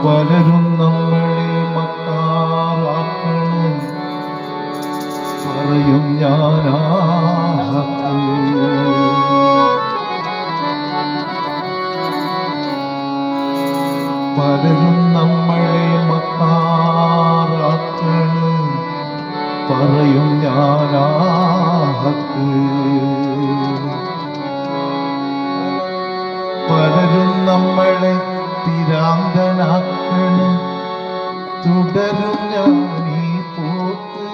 പലരും നമ്മളെ മക്കാറാക്കണ്, പറയും ഞാനാഹത്ത്. പലരും നമ്മളെ മക്കാറാക്കണ്, പറയും ഞാനാഹത്ത്. പലരും നമ്മളെ പിരാന്തനാക്കണ്, തുടരും ഞാനീ പോക്ക്.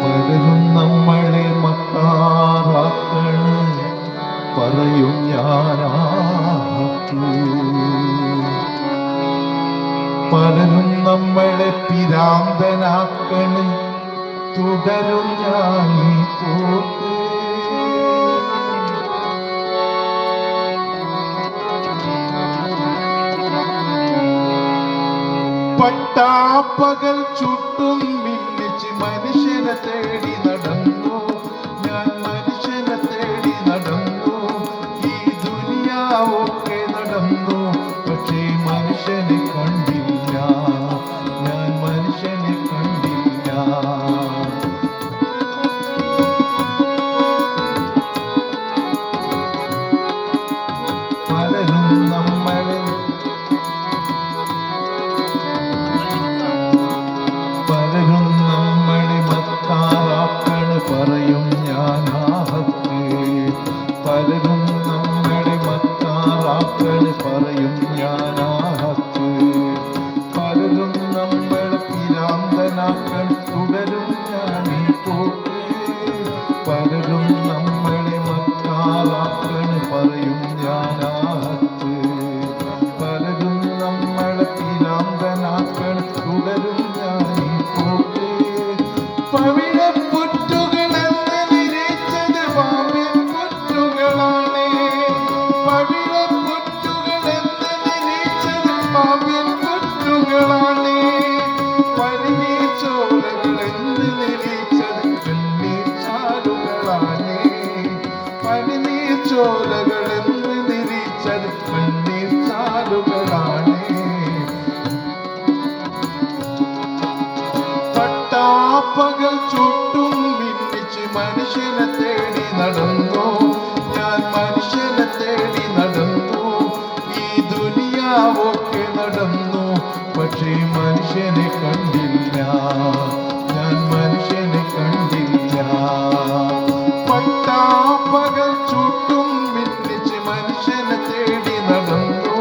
പലരും നമ്മളെ മക്കാറാക്കണ്, പറയും ഞാനാഹത്ത്. പലരും നമ്മളെ പിരാന്തനാക്കണ്, തുടരും ഞാനീ പോക്ക്. പട്ടാപ്പകൽ ചുട്ടും മിന്നിച്ച് മനുഷ്യനെ തേടി നടന്നു ഞാൻ, മനുഷ്യനെ തേടി നടന്നു. ഈ ദുനിയാവൊക്കെ നടന്നു, പക്ഷേ മനുഷ്യനെ കണ്ടില്ല, ഞാൻ മനുഷ്യനെ കണ്ടില്ല. പലരും നമ്മളെ മക്കാറാക്കണ്, പറയും ഞാനാഹത്ത്. പലരും നമ്മളെ മക്കാറാക്കണ്, പറയും ഞാനാഹത്ത്. പലരും നമ്മളെ പിരാന്തനാക്കണ്, തുടരും ഞാനീ പോക്ക്. പലരും നമ്മളെ മക്കാറാക്കണ്, പറയും ഞാനാഹത്ത്. പലരും നമ്മളെ പിരാന്തനാക്കണ്, തുടരും ഞാനീ പോക്ക്. പവിഴപ്പുറ്റുകളെന്ന് നിരീച്ചത് പാമ്പിൻ പുറ്റുകളാണ്. പവിഴപ്പുറ്റുകളെന്ന് നിരീച്ചത് പാമ്പിൻ പുറ്റുകളാണ്. പനിനീർച്ചോലകളെന്ന് നിരീച്ചത് വെണ്ണീർച്ചാലുകളാണ്. പനിനീർച്ചോലകളെന്ന് നിരീച്ചത് വെണ്ണീർച്ചാലുകളാണ്. പട്ടാപ്പകൽ ചുട്ടും മിന്നിച്ച് മനുഷ്യനെ തേടി നടന്നു ഞാൻ, മനുഷ്യനെ തേടി നടന്നു. ഈ ദുനിയാവൊക്കെ നടന്നു, പക്ഷേ മനുഷ്യനെ കണ്ടില്ല, ഞാൻ മനുഷ്യനെ കണ്ടില്ല. പട്ടാപ്പകൽ ചുട്ടും മിന്നിച്ച് മനുഷ്യനെ തേടി നടന്നു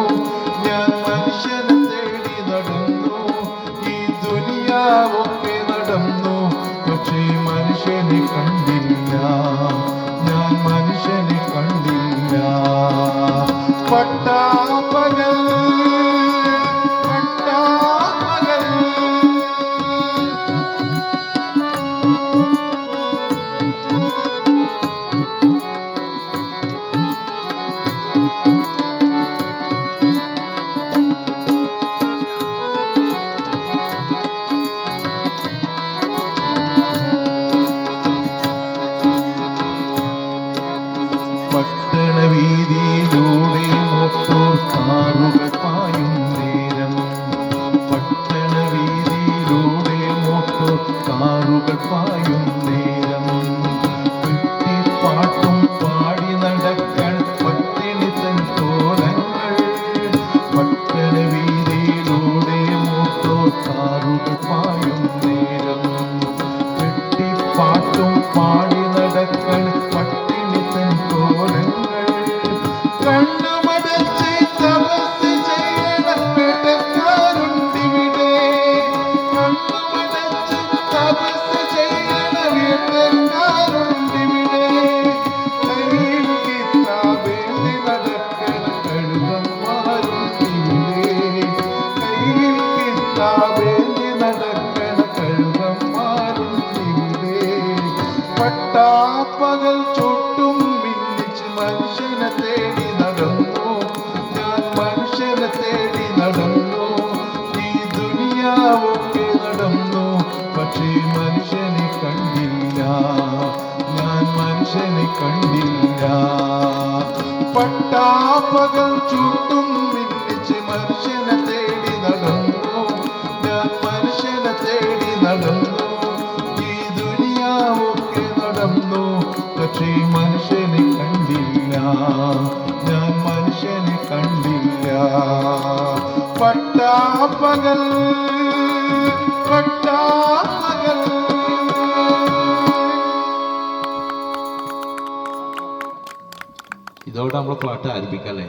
ഞാൻ, മനുഷ്യനെ തേടി നടന്നു. ഈ ദുനിയാവൊക്കെ നടന്നു, പക്ഷേ മനുഷ്യനെ കണ്ടില്ല, ഞാൻ മനുഷ്യനെ കണ്ടില്ല. പട്ടാപ്പകൽ പട്ടാപ്പകൽ പട്ടണവീതിയിലൂടെ മോട്ടോർ കാറുകൾ പായും നേരം, പട്ടണവീതിയിലൂടെ മോട്ടോർ കാറുകൾ പായും നേരം. പാട്ടും പാടി നടക്കാൻ പട്ടിണി തൻ കോലങ്ങൾ. പട്ടണവീതിയിലൂടെ മോട്ടോർ കാറുകൾ പായും നേരം, പാട്ടും പാടി നടക്കാൻ പട്ടിണി തൻ കോലങ്ങൾ. കണ്ണുമടച്ച് തപസ് പട്ടാപ്പകൽ ചുട്ടും മിന്നിച്ച് മനുഷ്യനെ തേടി നടന്നു. ഞാൻ മനുഷ്യനെ തേടി നടന്നു. ഈ ദുനിയാവൊക്കെ നടന്നു, പക്ഷേ മനുഷ്യനെ കണ്ടില്ല. ഞാൻ മനുഷ്യനെ കണ്ടില്ല. പട്ടാപ്പകൽ പട്ടാപ്പകൽ. ഇതോടെ നമ്മൾ പാട്ട് ആരംഭിക്കല്ലേ?